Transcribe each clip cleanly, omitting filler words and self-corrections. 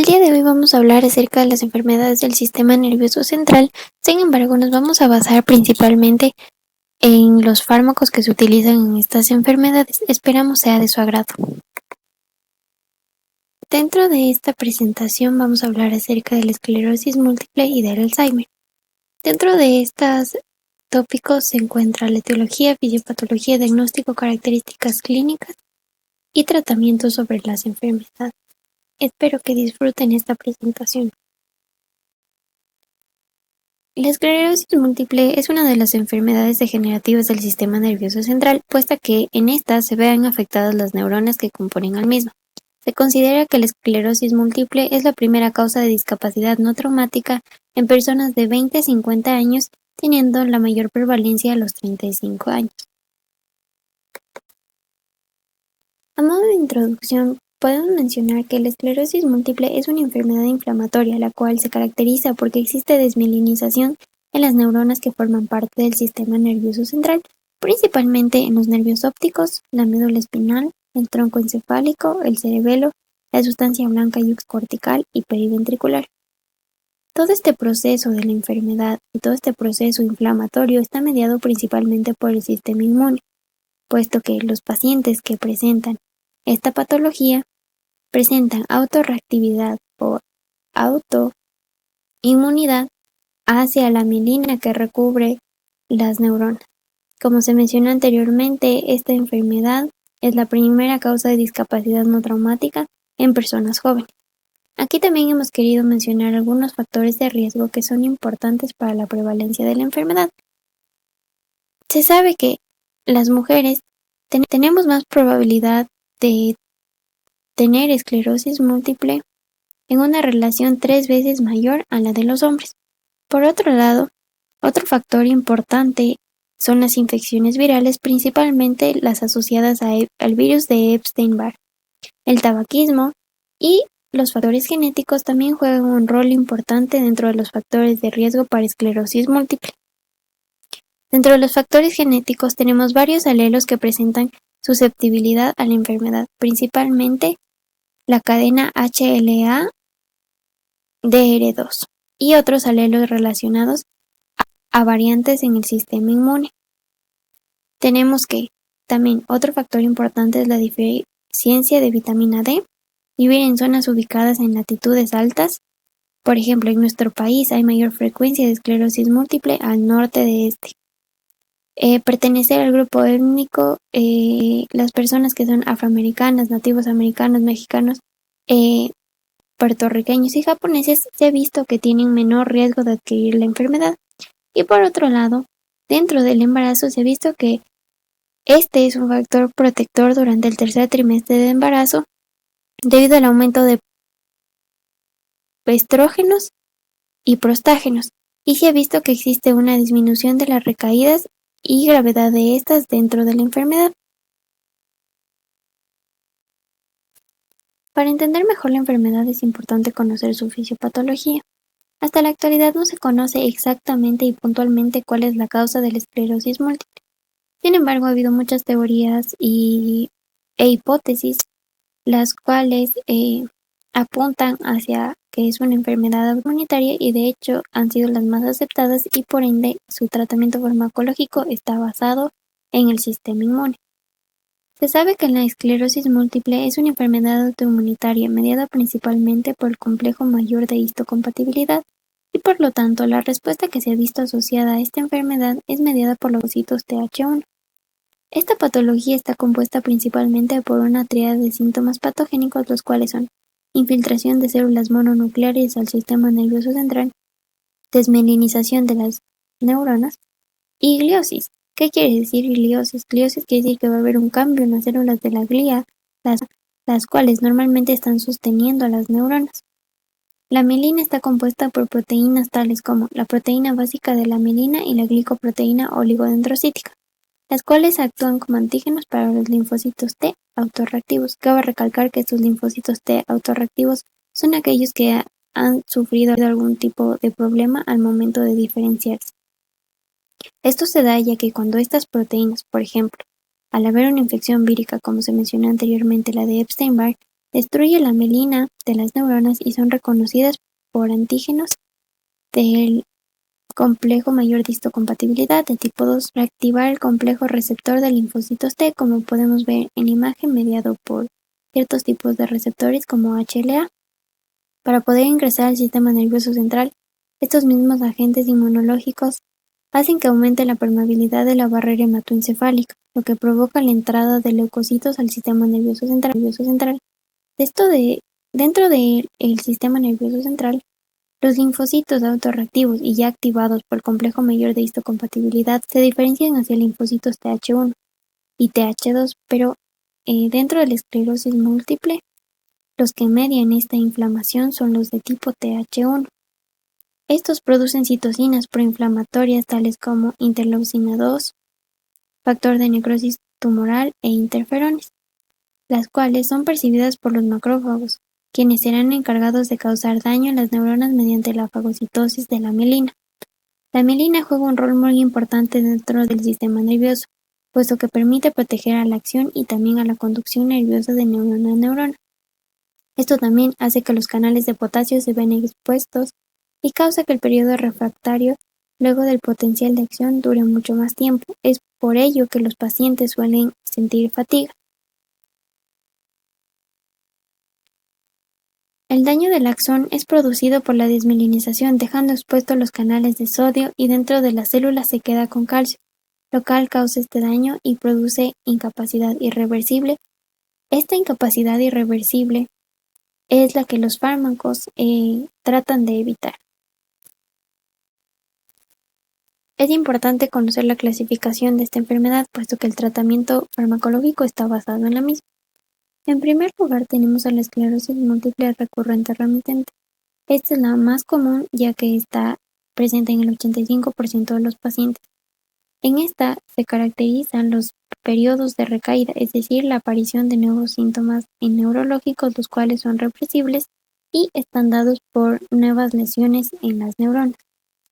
día de hoy vamos a hablar acerca de las enfermedades del sistema nervioso central. Sin embargo, nos vamos a basar principalmente en los fármacos que se utilizan en estas enfermedades. Esperamos sea de su agrado. Dentro de esta presentación vamos a hablar acerca de la esclerosis múltiple y del Alzheimer. Dentro de estos tópicos se encuentra la etiología, fisiopatología, diagnóstico, características clínicas y tratamientos sobre las enfermedades. Espero que disfruten esta presentación. La esclerosis múltiple es una de las enfermedades degenerativas del sistema nervioso central, puesto que en esta se vean afectadas las neuronas que componen al mismo. Se considera que la esclerosis múltiple es la primera causa de discapacidad no traumática en personas de 20 a 50 años, teniendo la mayor prevalencia a los 35 años. A modo de introducción, podemos mencionar que la esclerosis múltiple es una enfermedad inflamatoria, la cual se caracteriza porque existe desmielinización en las neuronas que forman parte del sistema nervioso central, principalmente en los nervios ópticos, la médula espinal, el tronco encefálico, el cerebelo, la sustancia blanca cortical y periventricular. Todo este proceso de la enfermedad y todo este proceso inflamatorio está mediado principalmente por el sistema inmune, puesto que los pacientes que presentan esta patología presentan autorreactividad o autoinmunidad hacia la mielina que recubre las neuronas. Como se mencionó anteriormente, esta enfermedad es la primera causa de discapacidad no traumática en personas jóvenes. Aquí también hemos querido mencionar algunos factores de riesgo que son importantes para la prevalencia de la enfermedad. Se sabe que las mujeres tenemos más probabilidad de tener esclerosis múltiple en una relación 3 veces mayor a la de los hombres. Por otro lado, otro factor importante son las infecciones virales, principalmente las asociadas al virus de Epstein-Barr. El tabaquismo y los factores genéticos también juegan un rol importante dentro de los factores de riesgo para esclerosis múltiple. Dentro de los factores genéticos tenemos varios alelos que presentan susceptibilidad a la enfermedad, principalmente la cadena HLA-DR2 y otros alelos relacionados a variantes en el sistema inmune. Tenemos que también otro factor importante es la deficiencia de vitamina D, vivir en zonas ubicadas en latitudes altas. Por ejemplo, en nuestro país hay mayor frecuencia de esclerosis múltiple al norte de este. Pertenecer al grupo étnico, las personas que son afroamericanas, nativos americanos, mexicanos, puertorriqueños y japoneses, se ha visto que tienen menor riesgo de adquirir la enfermedad. Y por otro lado, dentro del embarazo se ha visto que este es un factor protector durante el tercer trimestre de embarazo debido al aumento de estrógenos y prostágenos, y se ha visto que existe una disminución de las recaídas y gravedad de estas dentro de la enfermedad. Para entender mejor la enfermedad es importante conocer su fisiopatología. Hasta la actualidad no se conoce exactamente y puntualmente cuál es la causa de la esclerosis múltiple. Sin embargo, ha habido muchas teorías e hipótesis, las cuales apuntan hacia que es una enfermedad autoinmunitaria y de hecho han sido las más aceptadas y por ende su tratamiento farmacológico está basado en el sistema inmune. Se sabe que la esclerosis múltiple es una enfermedad autoinmunitaria mediada principalmente por el complejo mayor de histocompatibilidad y por lo tanto la respuesta que se ha visto asociada a esta enfermedad es mediada por los linfocitos Th1. Esta patología está compuesta principalmente por una tríada de síntomas patogénicos, los cuales son infiltración de células mononucleares al sistema nervioso central, desmielinización de las neuronas y gliosis. ¿Qué quiere decir gliosis? Gliosis quiere decir que va a haber un cambio en las células de la glía, las cuales normalmente están sosteniendo a las neuronas. La mielina está compuesta por proteínas tales como la proteína básica de la mielina y la glicoproteína oligodendrocítica, las cuales actúan como antígenos para los linfocitos T autorreactivos. Cabe recalcar que estos linfocitos T autorreactivos son aquellos que han sufrido algún tipo de problema al momento de diferenciarse. Esto se da ya que cuando estas proteínas, por ejemplo, al haber una infección vírica como se mencionó anteriormente, la de Epstein-Barr, Destruye la mielina de las neuronas y son reconocidas por antígenos del complejo mayor de histocompatibilidad de tipo 2, reactivar el complejo receptor de linfocitos T, como podemos ver en la imagen, mediado por ciertos tipos de receptores como HLA. Para poder ingresar al sistema nervioso central, estos mismos agentes inmunológicos hacen que aumente la permeabilidad de la barrera hematoencefálica, lo que provoca la entrada de leucocitos al sistema nervioso central. Dentro del sistema nervioso central, los linfocitos autorreactivos y ya activados por el complejo mayor de histocompatibilidad se diferencian hacia linfocitos Th1 y Th2, pero dentro de la esclerosis múltiple, los que median esta inflamación son los de tipo Th1. Estos producen citocinas proinflamatorias tales como interleucina 2, factor de necrosis tumoral e interferones, las cuales son percibidas por los macrófagos, quienes serán encargados de causar daño a las neuronas mediante la fagocitosis de la mielina. La mielina juega un rol muy importante dentro del sistema nervioso, puesto que permite proteger a la acción y también a la conducción nerviosa de neurona a neurona. Esto también hace que los canales de potasio se vean expuestos y causa que el periodo refractario luego del potencial de acción dure mucho más tiempo. Es por ello que los pacientes suelen sentir fatiga. El daño del axón es producido por la desmielinización, dejando expuestos los canales de sodio y dentro de la célula se queda con calcio, lo cual causa este daño y produce incapacidad irreversible. Esta incapacidad irreversible es la que los fármacos tratan de evitar. Es importante conocer la clasificación de esta enfermedad, puesto que el tratamiento farmacológico está basado en la misma. En primer lugar tenemos a la esclerosis múltiple recurrente remitente. Esta es la más común, ya que está presente en el 85% de los pacientes. En esta se caracterizan los periodos de recaída, es decir, la aparición de nuevos síntomas neurológicos, los cuales son reversibles y están dados por nuevas lesiones en las neuronas.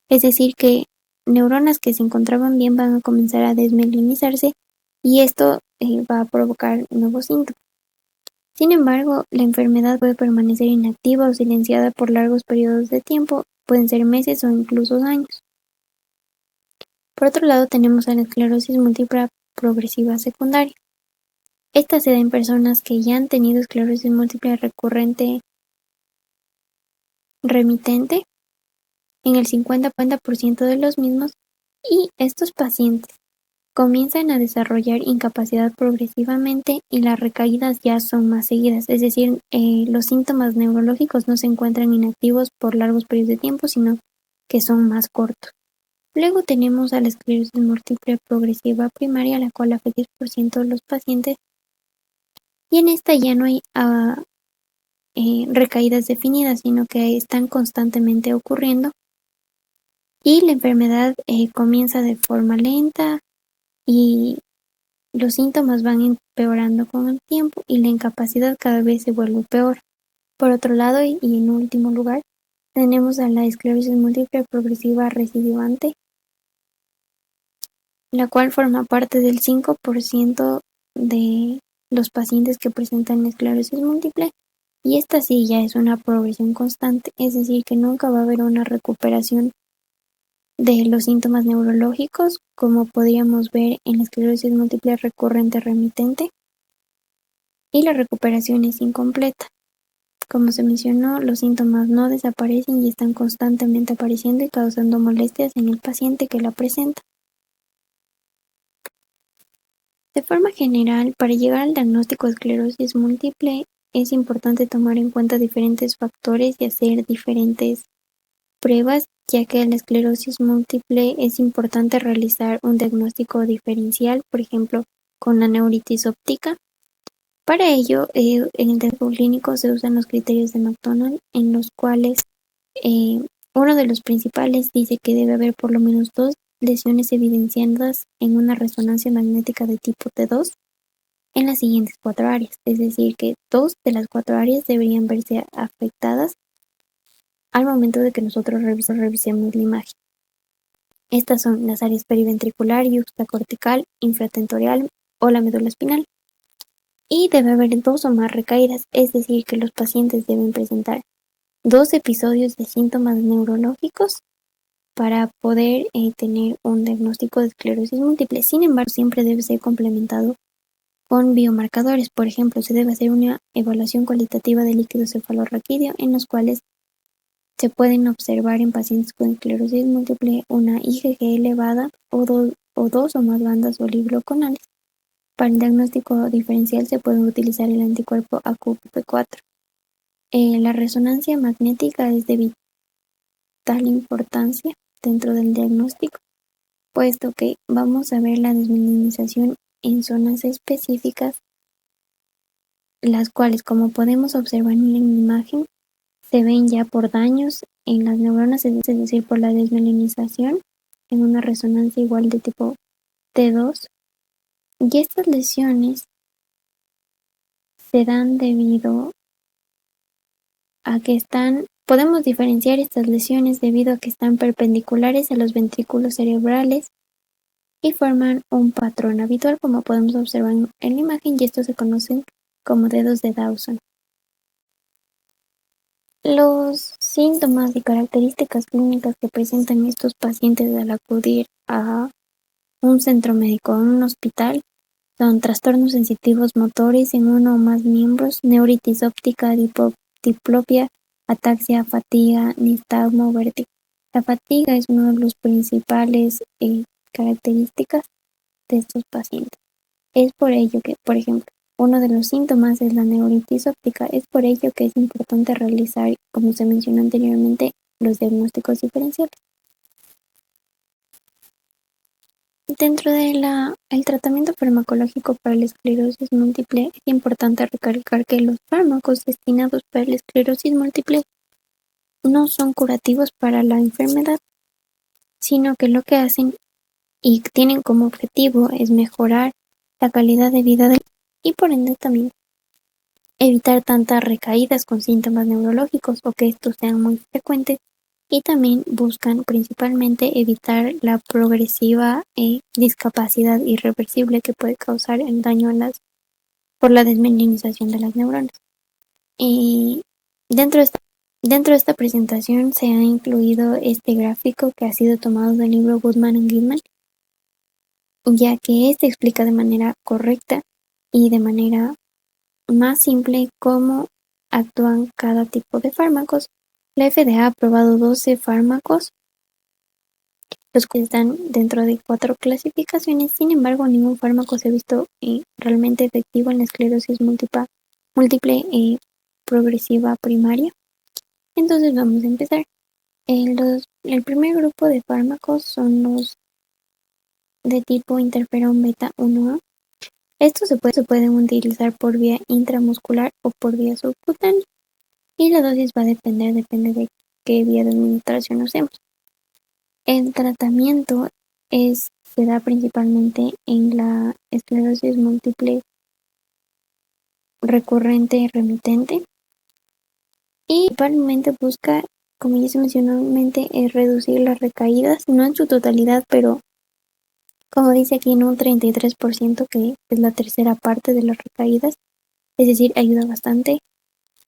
Es decir, que neuronas que se encontraban bien van a comenzar a desmielinizarse y esto va a provocar nuevos síntomas. Sin embargo, la enfermedad puede permanecer inactiva o silenciada por largos periodos de tiempo, pueden ser meses o incluso años. Por otro lado, tenemos a la esclerosis múltiple progresiva secundaria. Esta se da en personas que ya han tenido esclerosis múltiple recurrente remitente en el 50% de los mismos, y estos pacientes comienzan a desarrollar incapacidad progresivamente y las recaídas ya son más seguidas, es decir, los síntomas neurológicos no se encuentran inactivos por largos periodos de tiempo, sino que son más cortos. Luego tenemos a la esclerosis múltiple progresiva primaria, la cual afecta al 10% de los pacientes, y en esta ya no hay recaídas definidas, sino que están constantemente ocurriendo, y la enfermedad comienza de forma lenta y los síntomas van empeorando con el tiempo y la incapacidad cada vez se vuelve peor. Por otro lado, y en último lugar, tenemos a la esclerosis múltiple progresiva recidivante, la cual forma parte del 5% de los pacientes que presentan esclerosis múltiple, y esta sí ya es una progresión constante, es decir, que nunca va a haber una recuperación de los síntomas neurológicos, como podríamos ver en la esclerosis múltiple recurrente remitente, y la recuperación es incompleta. Como se mencionó, los síntomas no desaparecen y están constantemente apareciendo y causando molestias en el paciente que la presenta. De forma general, para llegar al diagnóstico de esclerosis múltiple es importante tomar en cuenta diferentes factores y hacer diferentes pruebas, ya que en la esclerosis múltiple es importante realizar un diagnóstico diferencial, por ejemplo, con la neuritis óptica. Para ello, en el diagnóstico clínico se usan los criterios de McDonald, en los cuales uno de los principales dice que debe haber por lo menos 2 lesiones evidenciadas en una resonancia magnética de tipo T2 en las siguientes 4 áreas, es decir, que 2 de las 4 áreas deberían verse afectadas al momento de que nosotros revisemos la imagen. Estas son las áreas periventricular, yuxtacortical, infratentorial o la médula espinal. y debe haber 2 o más recaídas, es decir, que los pacientes deben presentar 2 episodios de síntomas neurológicos para poder tener un diagnóstico de esclerosis múltiple. Sin embargo, siempre debe ser complementado con biomarcadores. Por ejemplo, se debe hacer una evaluación cualitativa del líquido cefalorraquídeo, en los cuales se pueden observar en pacientes con esclerosis múltiple una IgG elevada o 2 o más bandas oligoclonales. Para el diagnóstico diferencial se puede utilizar el anticuerpo AQP4. La resonancia magnética es de vital importancia dentro del diagnóstico, puesto que vamos a ver la desmielinización en zonas específicas, las cuales, como podemos observar en la imagen, se ven ya por daños en las neuronas, es decir, por la desmielinización en una resonancia igual de tipo T2. Y estas lesiones se dan debido a que podemos diferenciar estas lesiones debido a que están perpendiculares a los ventrículos cerebrales y forman un patrón habitual, como podemos observar en la imagen, y estos se conocen como dedos de Dawson. Los síntomas y características clínicas que presentan estos pacientes al acudir a un centro médico o un hospital son trastornos sensitivos motores en uno o más miembros, neuritis óptica, diplopia, ataxia, fatiga, nistagmo, vértigo. La fatiga es una de las principales características de estos pacientes. Es por ello que, por ejemplo, uno de los síntomas es la neuritis óptica. Es por ello que es importante realizar, como se mencionó anteriormente, los diagnósticos diferenciales. Dentro del tratamiento farmacológico para la esclerosis múltiple, es importante recalcar que los fármacos destinados para la esclerosis múltiple no son curativos para la enfermedad, sino que lo que hacen y tienen como objetivo es mejorar la calidad de vida y por ende también evitar tantas recaídas con síntomas neurológicos o que estos sean muy frecuentes, y también buscan principalmente evitar la progresiva discapacidad irreversible que puede causar el daño por la desmielinización de las neuronas. Y dentro de esta presentación se ha incluido este gráfico que ha sido tomado del libro Goodman and Gilman, ya que este explica de manera correcta y de manera más simple cómo actúan cada tipo de fármacos. La FDA ha aprobado 12 fármacos, los que están dentro de 4 clasificaciones. Sin embargo, ningún fármaco se ha visto realmente efectivo en la esclerosis múltiple progresiva primaria. Entonces vamos a empezar. El primer grupo de fármacos son los de tipo interferón beta 1A. Estos se pueden utilizar por vía intramuscular o por vía subcutánea, y la dosis va a depende de qué vía de administración usemos. El tratamiento se da principalmente en la esclerosis múltiple recurrente remitente, y principalmente busca, como ya se mencionó anteriormente, reducir las recaídas, no en su totalidad, pero como dice aquí, en un 33%, que es la tercera parte de las recaídas, es decir, ayuda bastante.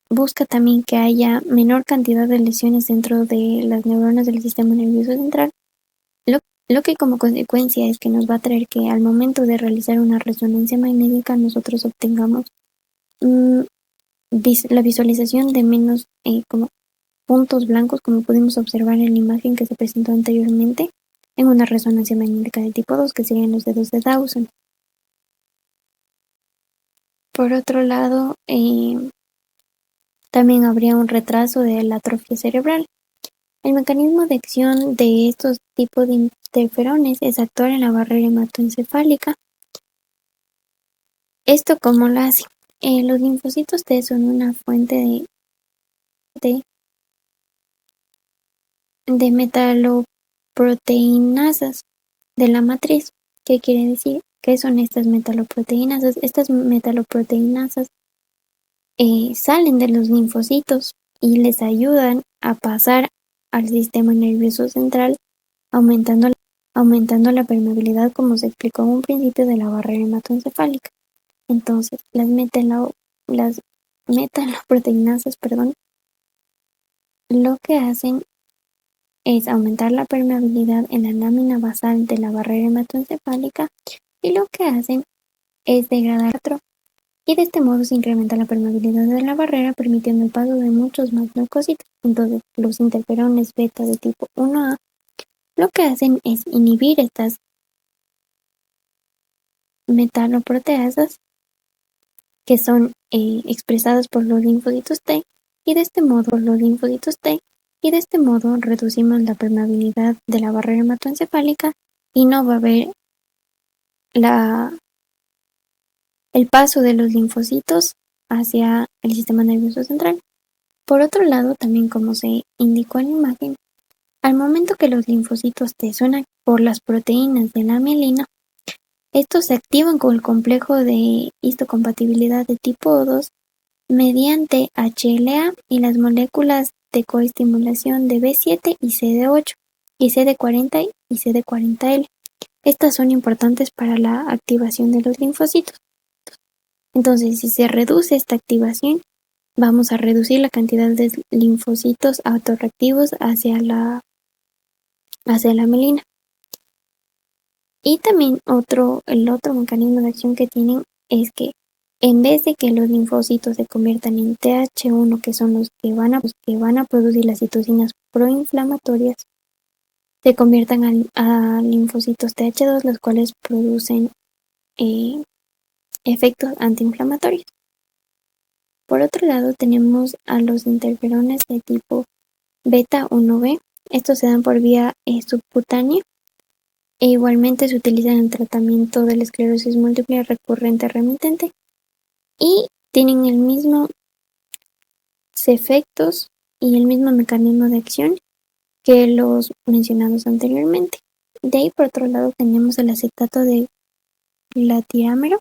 Busca también que haya menor cantidad de lesiones dentro de las neuronas del sistema nervioso central, lo que como consecuencia es que nos va a traer que al momento de realizar una resonancia magnética nosotros obtengamos la visualización de menos como puntos blancos, como pudimos observar en la imagen que se presentó anteriormente en una resonancia magnética de tipo 2, que serían los dedos de Dawson. Por otro lado, también habría un retraso de la atrofia cerebral. El mecanismo de acción de estos tipos de interferones es actuar en la barrera hematoencefálica. ¿Esto cómo lo hace? Los linfocitos T son una fuente de metaloproteinasas de la matriz. ¿Qué quiere decir? ¿Qué son estas metaloproteinasas? Estas metaloproteinasas salen de los linfocitos y les ayudan a pasar al sistema nervioso central, aumentando la permeabilidad, como se explicó en un principio, de la barrera hematoencefálica. Entonces, las metaloproteinasas, lo que hacen es aumentar la permeabilidad en la lámina basal de la barrera hematoencefálica y lo que hacen es degradar y de este modo se incrementa la permeabilidad de la barrera, permitiendo el paso de muchos más leucocitos. Entonces, los interferones beta de tipo 1A lo que hacen es inhibir estas metaloproteasas que son expresadas por los linfocitos T y de este modo reducimos la permeabilidad de la barrera hematoencefálica y no va a haber el paso de los linfocitos hacia el sistema nervioso central. Por otro lado, también como se indicó en la imagen, al momento que los linfocitos T suenan por las proteínas de la mielina, estos se activan con el complejo de histocompatibilidad de tipo 2 mediante HLA y las moléculas de coestimulación de B7 y CD8 y CD40 y CD40L. Estas son importantes para la activación de los linfocitos. Entonces, si se reduce esta activación, vamos a reducir la cantidad de linfocitos autorreactivos hacia la mielina. Y también el otro mecanismo de acción que tienen es que en vez de que los linfocitos se conviertan en Th1, que son los que van a producir las citocinas proinflamatorias, se conviertan a linfocitos Th2, los cuales producen efectos antiinflamatorios. Por otro lado, tenemos a los interferones de tipo beta 1b. Estos se dan por vía subcutánea e igualmente se utilizan en el tratamiento de la esclerosis múltiple recurrente remitente y tienen el mismo efectos y el mismo mecanismo de acción que los mencionados anteriormente. De ahí, por otro lado, tenemos el acetato de glatiramero,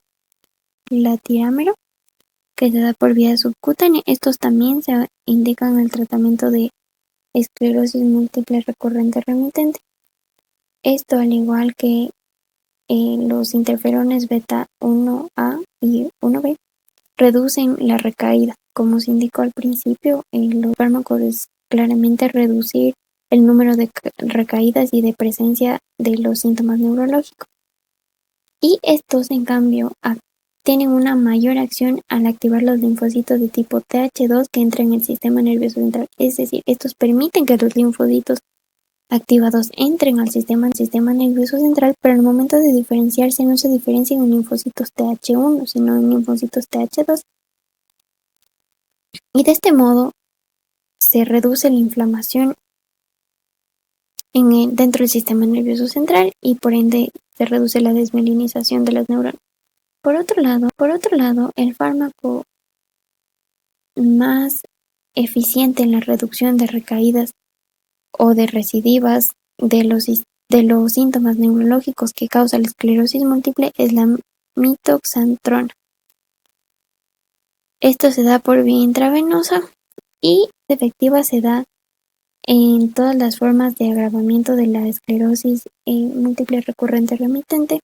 que se da por vía subcutánea. Estos también se indican en el tratamiento de esclerosis múltiple recurrente remitente. Esto, al igual que los interferones beta 1A y 1B, reducen la recaída. Como se indicó al principio, los fármacos es claramente reducir el número de recaídas y de presencia de los síntomas neurológicos. Y estos, en cambio, tienen una mayor acción al activar los linfocitos de tipo Th2 que entran en el sistema nervioso central. Es decir, estos permiten que los linfocitos activados entren al sistema nervioso central, pero al momento de diferenciarse no se diferencian en linfocitos Th1, sino en linfocitos Th2. Y de este modo se reduce la inflamación dentro del sistema nervioso central y por ende se reduce la desmielinización de las neuronas. Por otro lado, el fármaco más eficiente en la reducción de recaídas o de recidivas de los síntomas neurológicos que causa la esclerosis múltiple es la mitoxantrona. Esto se da por vía intravenosa y efectiva se da en todas las formas de agravamiento de la esclerosis múltiple recurrente remitente.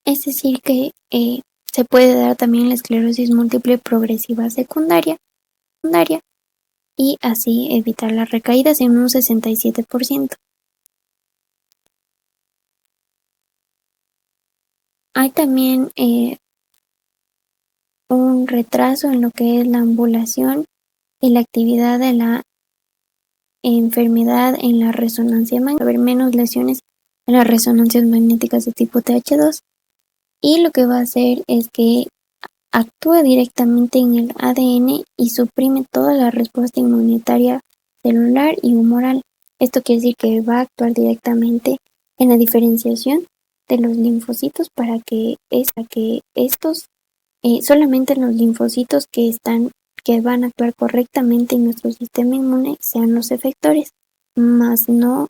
Es decir, que se puede dar también la esclerosis múltiple progresiva secundaria y así evitar las recaídas en un 67%. Hay también un retraso en lo que es la ambulación y la actividad de la enfermedad en la resonancia magnética, haber menos lesiones en las resonancias magnéticas de tipo Th2 y lo que va a hacer es que actúa directamente en el ADN y suprime toda la respuesta inmunitaria celular y humoral. Esto quiere decir que va a actuar directamente en la diferenciación de los linfocitos para que estos solamente los linfocitos que van a actuar correctamente en nuestro sistema inmune sean los efectores, más no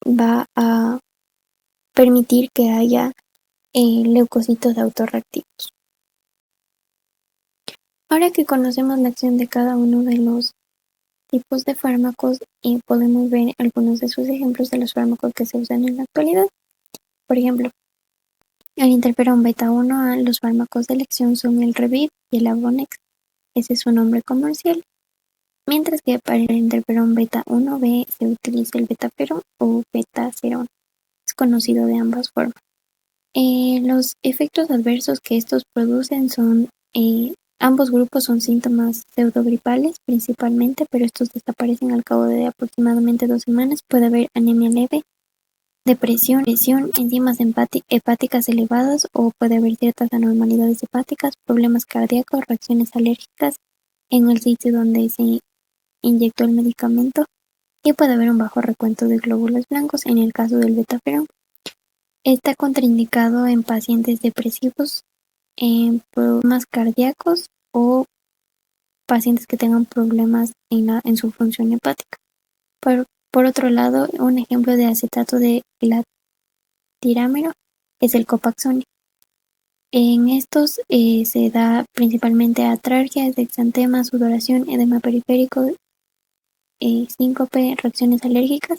va a permitir que haya leucocitos autorreactivos. Ahora que conocemos la acción de cada uno de los tipos de fármacos y podemos ver algunos de sus ejemplos de los fármacos que se usan en la actualidad. Por ejemplo, el interferón beta-1A, los fármacos de elección son el Revit y el Avonex, ese es su nombre comercial, mientras que para el interferón beta-1B se utiliza el betaferón o betacerón, es conocido de ambas formas. Los efectos adversos que estos producen son, ambos grupos son síntomas pseudogripales principalmente, pero estos desaparecen al cabo de aproximadamente 2 semanas. Puede haber anemia leve, depresión, enzimas hepáticas elevadas o puede haber ciertas anormalidades hepáticas, problemas cardíacos, reacciones alérgicas en el sitio donde se inyectó el medicamento y puede haber un bajo recuento de glóbulos blancos en el caso del betaferón. Está contraindicado en pacientes depresivos, en problemas cardíacos o pacientes que tengan problemas en su función hepática. Por otro lado, un ejemplo de acetato de glatiramero es el Copaxone. En estos se da principalmente atralgia, exantema, sudoración, edema periférico, síncope, reacciones alérgicas,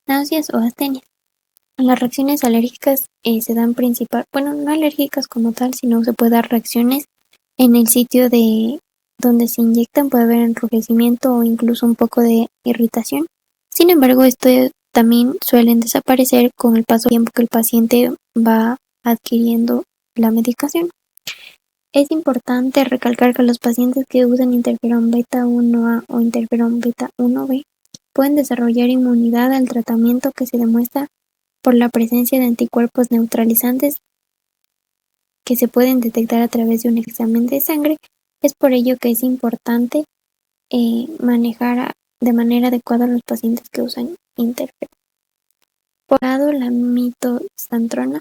náuseas o astenias. Las reacciones alérgicas se dan no alérgicas como tal, sino se puede dar reacciones en el sitio de donde se inyectan, puede haber enrojecimiento o incluso un poco de irritación. Sin embargo, esto también suelen desaparecer con el paso del tiempo que el paciente va adquiriendo la medicación. Es importante recalcar que los pacientes que usan interferón beta-1A o interferón beta-1B pueden desarrollar inmunidad al tratamiento que se demuestra por la presencia de anticuerpos neutralizantes que se pueden detectar a través de un examen de sangre. Es por ello que es importante manejar de manera adecuada a los pacientes que usan interferón. Por un lado, la mitoxantrona,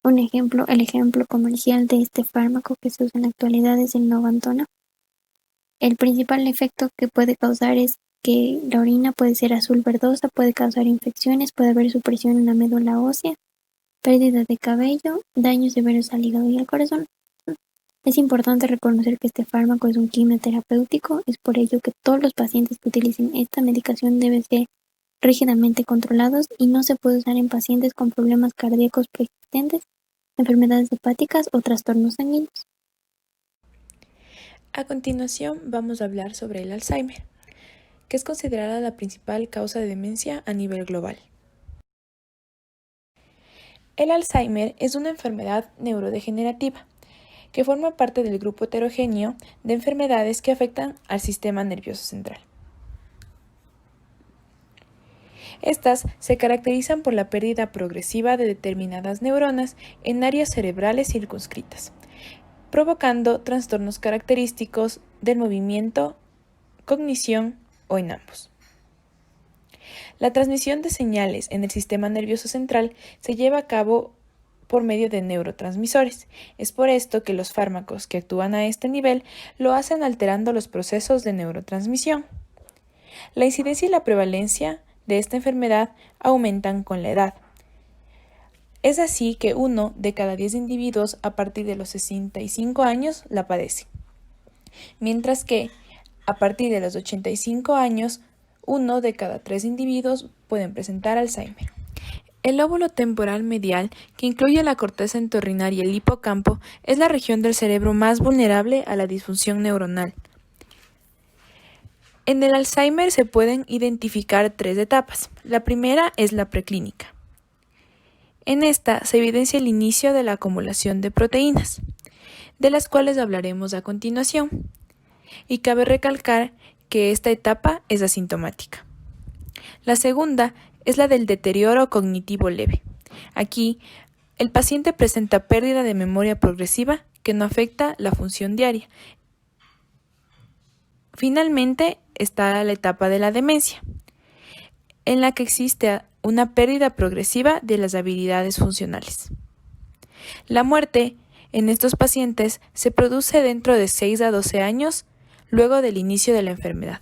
el ejemplo comercial de este fármaco que se usa en la actualidad es el Novantona. El principal efecto que puede causar es que la orina puede ser azul verdosa, puede causar infecciones, puede haber supresión en la médula ósea, pérdida de cabello, daños severos al hígado y al corazón. Es importante reconocer que este fármaco es un quimioterapéutico, es por ello que todos los pacientes que utilicen esta medicación deben ser rígidamente controlados y no se puede usar en pacientes con problemas cardíacos preexistentes, enfermedades hepáticas o trastornos sanguíneos. A continuación vamos a hablar sobre el Alzheimer, que es considerada la principal causa de demencia a nivel global. El Alzheimer es una enfermedad neurodegenerativa que forma parte del grupo heterogéneo de enfermedades que afectan al sistema nervioso central. Estas se caracterizan por la pérdida progresiva de determinadas neuronas en áreas cerebrales circunscritas, provocando trastornos característicos del movimiento, cognición o en ambos. La transmisión de señales en el sistema nervioso central se lleva a cabo por medio de neurotransmisores. Es por esto que los fármacos que actúan a este nivel lo hacen alterando los procesos de neurotransmisión. La incidencia y la prevalencia de esta enfermedad aumentan con la edad. Es así que 1 de cada 10 individuos a partir de los 65 años la padece, mientras que a partir de los 85 años 1 de cada 3 individuos pueden presentar Alzheimer. El lóbulo temporal medial, que incluye la corteza entorrinal y el hipocampo, es la región del cerebro más vulnerable a la disfunción neuronal. En el Alzheimer se pueden identificar 3 etapas. La primera es la preclínica. En esta se evidencia el inicio de la acumulación de proteínas, de las cuales hablaremos a continuación. Y cabe recalcar que esta etapa es asintomática. La segunda es la del deterioro cognitivo leve. Aquí, el paciente presenta pérdida de memoria progresiva que no afecta la función diaria. Finalmente está la etapa de la demencia, en la que existe una pérdida progresiva de las habilidades funcionales. La muerte en estos pacientes se produce dentro de 6 a 12 años luego del inicio de la enfermedad.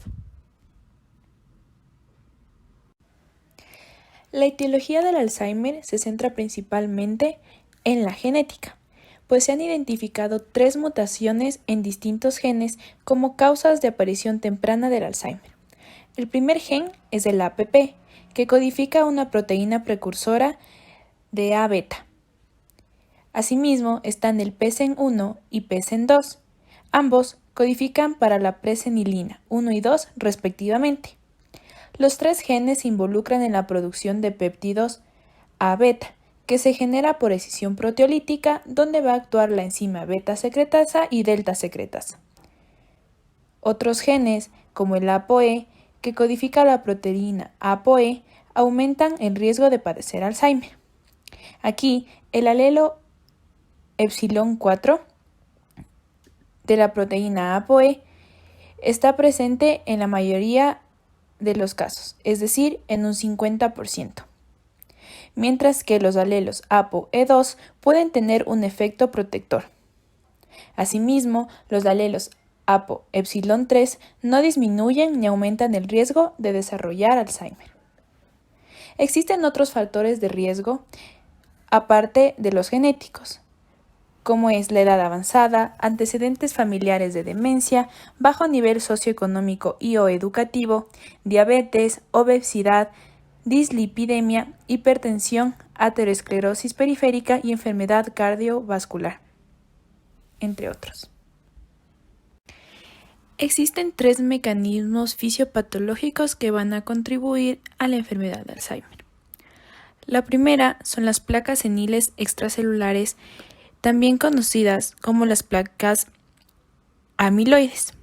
La etiología del Alzheimer se centra principalmente en la genética, pues se han identificado 3 mutaciones en distintos genes como causas de aparición temprana del Alzheimer. El primer gen es el APP, que codifica una proteína precursora de A-beta. Asimismo, están el PSEN1 y PSEN2. Ambos codifican para la presenilina 1 y 2 respectivamente. Los tres genes se involucran en la producción de péptidos A-beta, que se genera por escisión proteolítica, donde va a actuar la enzima beta-secretasa y delta-secretasa. Otros genes, como el ApoE, que codifica la proteína ApoE, aumentan el riesgo de padecer Alzheimer. Aquí, el alelo epsilon 4 de la proteína ApoE está presente en la mayoría de los casos, es decir, en un 50%, mientras que los alelos ApoE2 pueden tener un efecto protector. Asimismo, los alelos Apo epsilon 3 no disminuyen ni aumentan el riesgo de desarrollar Alzheimer. Existen otros factores de riesgo aparte de los genéticos, como es la edad avanzada, antecedentes familiares de demencia, bajo nivel socioeconómico y o educativo, diabetes, obesidad, dislipidemia, hipertensión, aterosclerosis periférica y enfermedad cardiovascular, entre otros. Existen tres mecanismos fisiopatológicos que van a contribuir a la enfermedad de Alzheimer. La primera son las placas seniles extracelulares, también conocidas como las placas amiloides.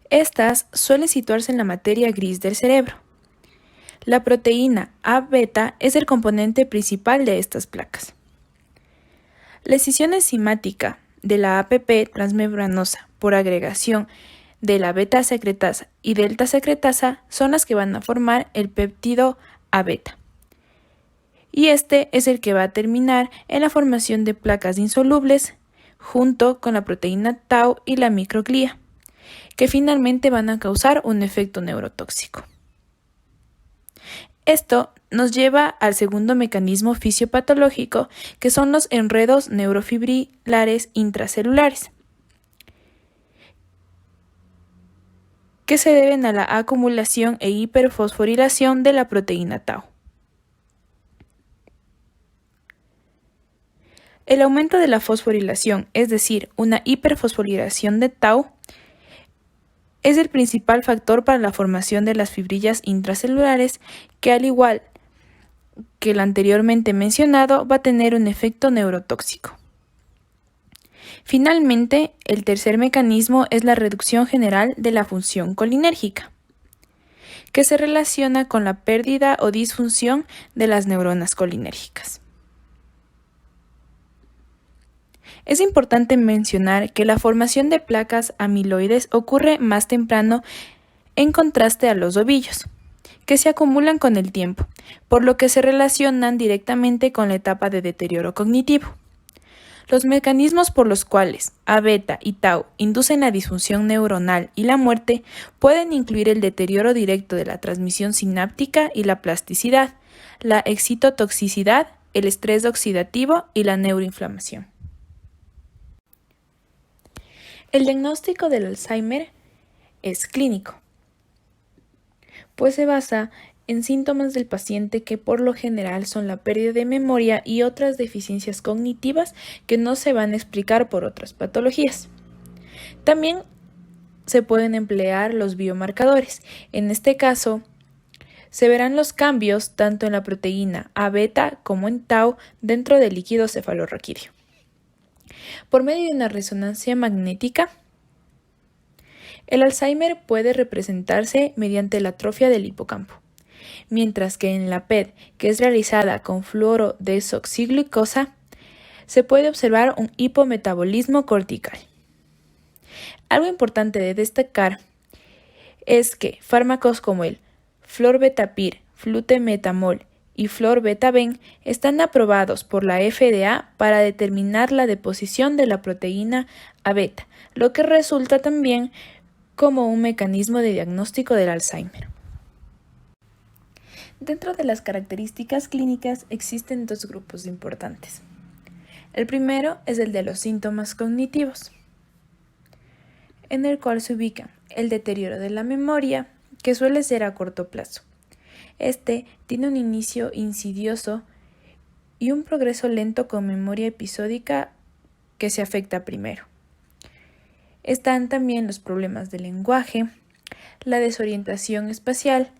Estas suelen situarse en la materia gris del cerebro. La proteína A-beta es el componente principal de estas placas. La escisión enzimática de la APP transmembranosa por agregación de la beta-secretasa y delta-secretasa son las que van a formar el péptido A-beta. Y este es el que va a terminar en la formación de placas insolubles junto con la proteína tau y la microglía, que finalmente van a causar un efecto neurotóxico. Esto nos lleva al segundo mecanismo fisiopatológico, que son los enredos neurofibrilares intracelulares, que se deben a la acumulación e hiperfosforilación de la proteína tau. El aumento de la fosforilación, es decir, una hiperfosforilación de tau, es el principal factor para la formación de las fibrillas intracelulares, que al igual que el anteriormente mencionado, va a tener un efecto neurotóxico. Finalmente, el tercer mecanismo es la reducción general de la función colinérgica, que se relaciona con la pérdida o disfunción de las neuronas colinérgicas. Es importante mencionar que la formación de placas amiloides ocurre más temprano en contraste a los ovillos, que se acumulan con el tiempo, por lo que se relacionan directamente con la etapa de deterioro cognitivo. Los mecanismos por los cuales A-beta y tau inducen la disfunción neuronal y la muerte pueden incluir el deterioro directo de la transmisión sináptica y la plasticidad, la excitotoxicidad, el estrés oxidativo y la neuroinflamación. El diagnóstico del Alzheimer es clínico, pues se basa en síntomas del paciente que por lo general son la pérdida de memoria y otras deficiencias cognitivas que no se van a explicar por otras patologías. También se pueden emplear los biomarcadores. En este caso, se verán los cambios tanto en la proteína A-beta como en tau dentro del líquido cefalorraquídeo. Por medio de una resonancia magnética, el Alzheimer puede representarse mediante la atrofia del hipocampo, mientras que en la PET, que es realizada con fluorodesoxiglucosa, se puede observar un hipometabolismo cortical. Algo importante de destacar es que fármacos como el florbetapir, flutemetamol y florbetaben están aprobados por la FDA para determinar la deposición de la proteína A-beta, lo que resulta también como un mecanismo de diagnóstico del Alzheimer. Dentro de las características clínicas existen dos grupos importantes. El primero es el de los síntomas cognitivos. en el cual se ubica el deterioro de la memoria, que suele ser a corto plazo. Este tiene un inicio insidioso y un progreso lento con memoria episódica que se afecta primero. Están también los problemas del lenguaje, la desorientación espacial,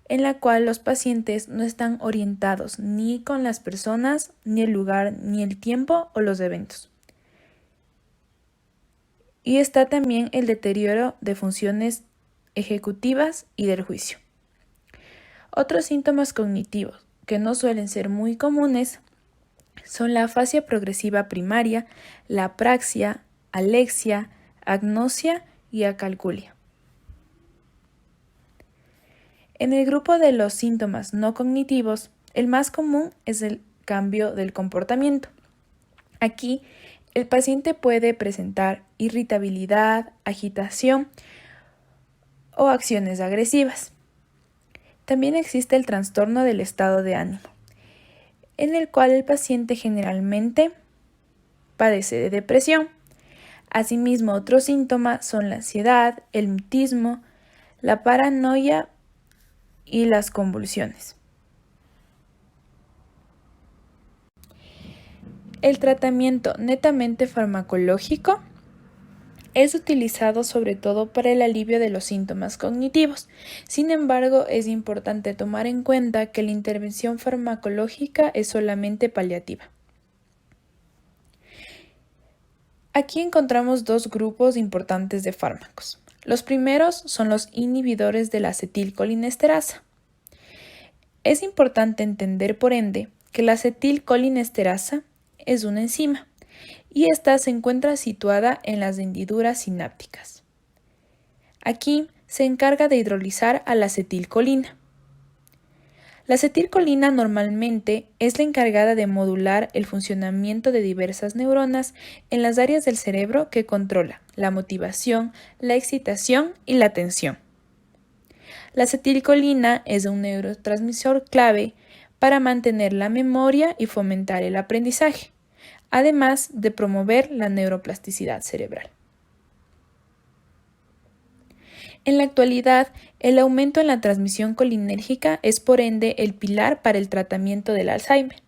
en la cual los pacientes no están orientados ni con las personas, ni el lugar, ni el tiempo o los eventos. Y está también el deterioro de funciones ejecutivas y del juicio. Otros síntomas cognitivos que no suelen ser muy comunes son la afasia progresiva primaria, la apraxia, alexia, agnosia y acalculia. En el grupo de los síntomas no cognitivos, el más común es el cambio del comportamiento. Aquí, el paciente puede presentar irritabilidad, agitación o acciones agresivas. También existe el trastorno del estado de ánimo, en el cual el paciente generalmente padece de depresión. Asimismo, otros síntomas son la ansiedad, el mutismo, la paranoia y las convulsiones. El tratamiento netamente farmacológico es utilizado sobre todo para el alivio de los síntomas cognitivos. Sin embargo, es importante tomar en cuenta que la intervención farmacológica es solamente paliativa. Aquí encontramos dos grupos importantes de fármacos. Los primeros son los inhibidores de la acetilcolinesterasa. Es importante entender, por ende, que la acetilcolinesterasa es una enzima y esta se encuentra situada en las hendiduras sinápticas. Aquí se encarga de hidrolizar a la acetilcolina. La acetilcolina normalmente es la encargada de modular el funcionamiento de diversas neuronas en las áreas del cerebro que controla la motivación, la excitación y la atención. La acetilcolina es un neurotransmisor clave para mantener la memoria y fomentar el aprendizaje, además de promover la neuroplasticidad cerebral. En la actualidad, el aumento en la transmisión colinérgica es por ende el pilar para el tratamiento del Alzheimer,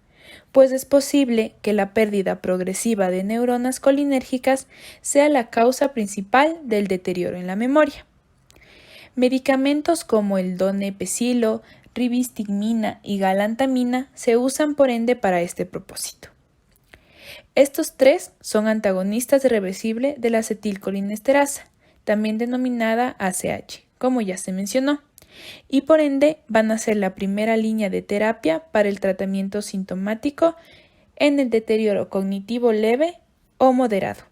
pues es posible que la pérdida progresiva de neuronas colinérgicas sea la causa principal del deterioro en la memoria. Medicamentos como el donepezilo, ribastigmina y galantamina se usan por ende para este propósito. Estos tres son antagonistas reversibles de la acetilcolinesterasa, también denominada ACH, como ya se mencionó, y por ende van a ser la primera línea de terapia para el tratamiento sintomático en el deterioro cognitivo leve o moderado.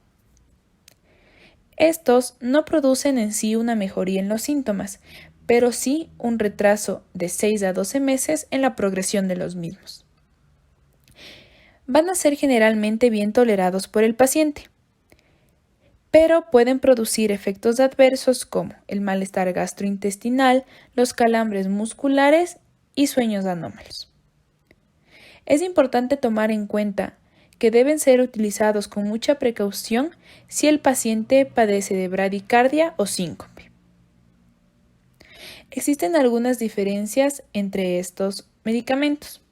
Estos no producen en sí una mejoría en los síntomas, pero sí un retraso de 6 a 12 meses en la progresión de los mismos. Van a ser generalmente bien tolerados por el paciente, pero pueden producir efectos adversos como el malestar gastrointestinal, los calambres musculares y sueños anómalos. Es importante tomar en cuenta que deben ser utilizados con mucha precaución si el paciente padece de bradicardia o síncope. Existen algunas diferencias entre estos medicamentos.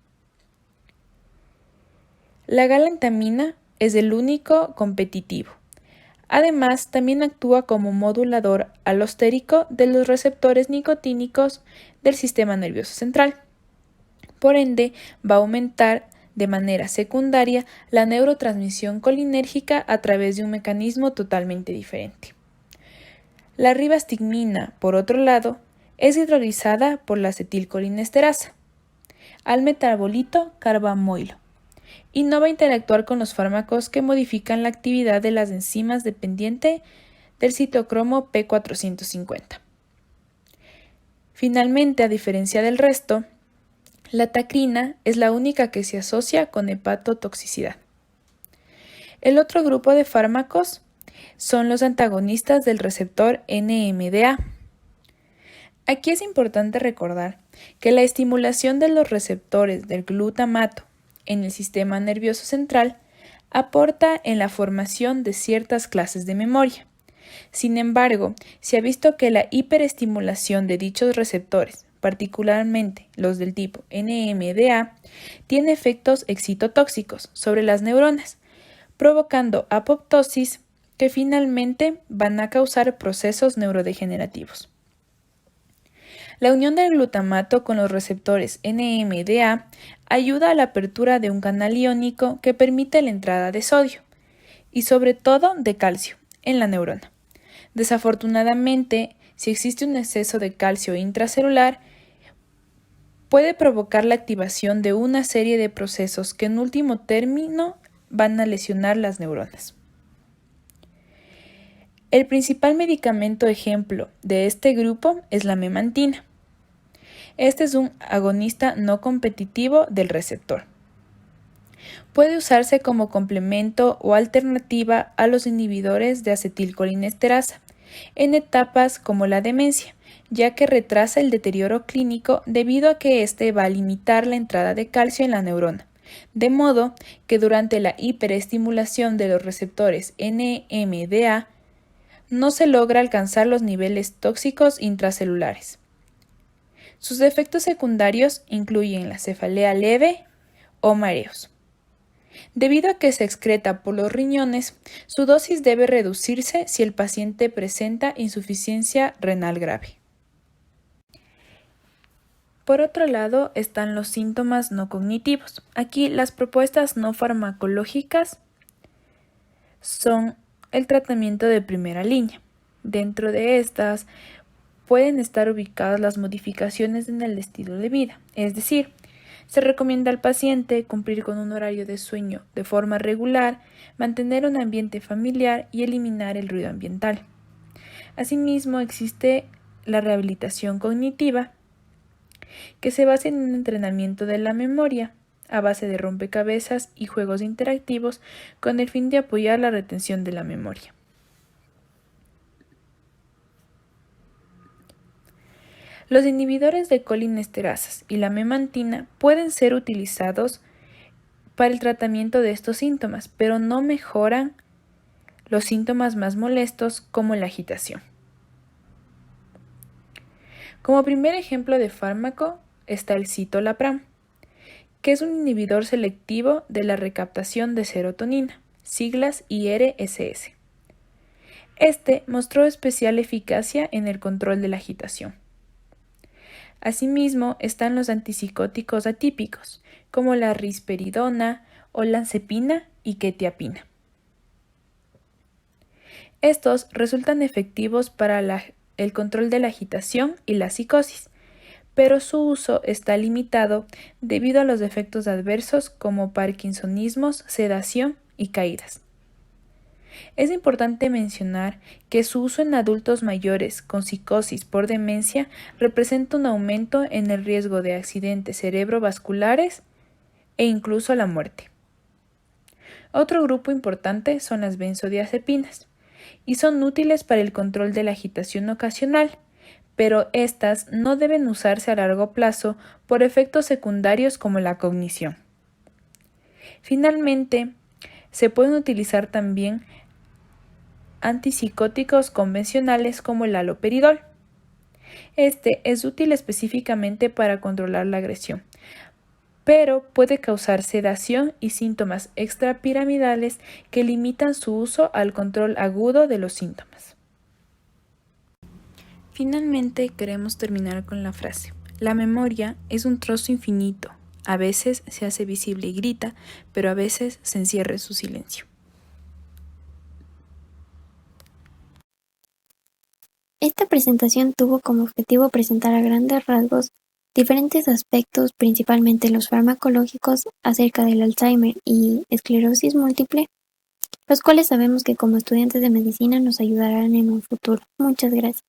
La galantamina es el único competitivo. Además, también actúa como modulador alostérico de los receptores nicotínicos del sistema nervioso central. Por ende, va a aumentar de manera secundaria la neurotransmisión colinérgica a través de un mecanismo totalmente diferente. La ribastigmina, por otro lado, es hidrolizada por la acetilcolinesterasa al metabolito carbamoilo y no va a interactuar con los fármacos que modifican la actividad de las enzimas dependiente del citocromo P450. Finalmente, a diferencia del resto, la tacrina es la única que se asocia con hepatotoxicidad. El otro grupo de fármacos son los antagonistas del receptor NMDA. Aquí es importante recordar que la estimulación de los receptores del glutamato en el sistema nervioso central aporta en la formación de ciertas clases de memoria, Sin embargo, se ha visto que la hiperestimulación de dichos receptores, particularmente los del tipo NMDA, tiene efectos excitotóxicos sobre las neuronas, provocando apoptosis que finalmente van a causar procesos neurodegenerativos. La unión del glutamato con los receptores NMDA ayuda a la apertura de un canal iónico que permite la entrada de sodio y sobre todo de calcio en la neurona. Desafortunadamente, si existe un exceso de calcio intracelular, puede provocar la activación de una serie de procesos que en último término van a lesionar las neuronas. El principal medicamento ejemplo de este grupo es la memantina. Este es un agonista no competitivo del receptor. Puede usarse como complemento o alternativa a los inhibidores de acetilcolinesterasa en etapas como la demencia, ya que retrasa el deterioro clínico debido a que éste va a limitar la entrada de calcio en la neurona, de modo que durante la hiperestimulación de los receptores NMDA no se logra alcanzar los niveles tóxicos intracelulares. Sus efectos secundarios incluyen la cefalea leve o mareos. Debido a que se excreta por los riñones, su dosis debe reducirse si el paciente presenta insuficiencia renal grave. Por otro lado, están los síntomas no cognitivos. Aquí las propuestas no farmacológicas son el tratamiento de primera línea. Dentro de estas pueden estar ubicadas las modificaciones en el estilo de vida, es decir, se recomienda al paciente cumplir con un horario de sueño de forma regular, mantener un ambiente familiar y eliminar el ruido ambiental. Asimismo, existe la rehabilitación cognitiva, que se basa en un entrenamiento de la memoria a base de rompecabezas y juegos interactivos con el fin de apoyar la retención de la memoria. Los inhibidores de colinesterasas y la memantina pueden ser utilizados para el tratamiento de estos síntomas, pero no mejoran los síntomas más molestos como la agitación. Como primer ejemplo de fármaco está el citalopram, que es un inhibidor selectivo de la recaptación de serotonina, siglas IRSS. Este mostró especial eficacia en el control de la agitación. Asimismo, están los antipsicóticos atípicos, como la risperidona, olanzapina y quetiapina. Estos resultan efectivos para el control de la agitación y la psicosis, pero su uso está limitado debido a los efectos adversos como parkinsonismos, sedación y caídas. Es importante mencionar que su uso en adultos mayores con psicosis por demencia representa un aumento en el riesgo de accidentes cerebrovasculares e incluso la muerte. Otro grupo importante son las benzodiazepinas y son útiles para el control de la agitación ocasional, pero estas no deben usarse a largo plazo por efectos secundarios como la cognición. Finalmente, se pueden utilizar también antipsicóticos convencionales como el haloperidol. Este es útil específicamente para controlar la agresión, pero puede causar sedación y síntomas extrapiramidales que limitan su uso al control agudo de los síntomas. Finalmente, queremos terminar con la frase: la memoria es un trozo infinito. A veces se hace visible y grita, pero a veces se encierra en su silencio. Esta presentación tuvo como objetivo presentar a grandes rasgos diferentes aspectos, principalmente los farmacológicos, acerca del Alzheimer y esclerosis múltiple, los cuales sabemos que como estudiantes de medicina nos ayudarán en un futuro. Muchas gracias.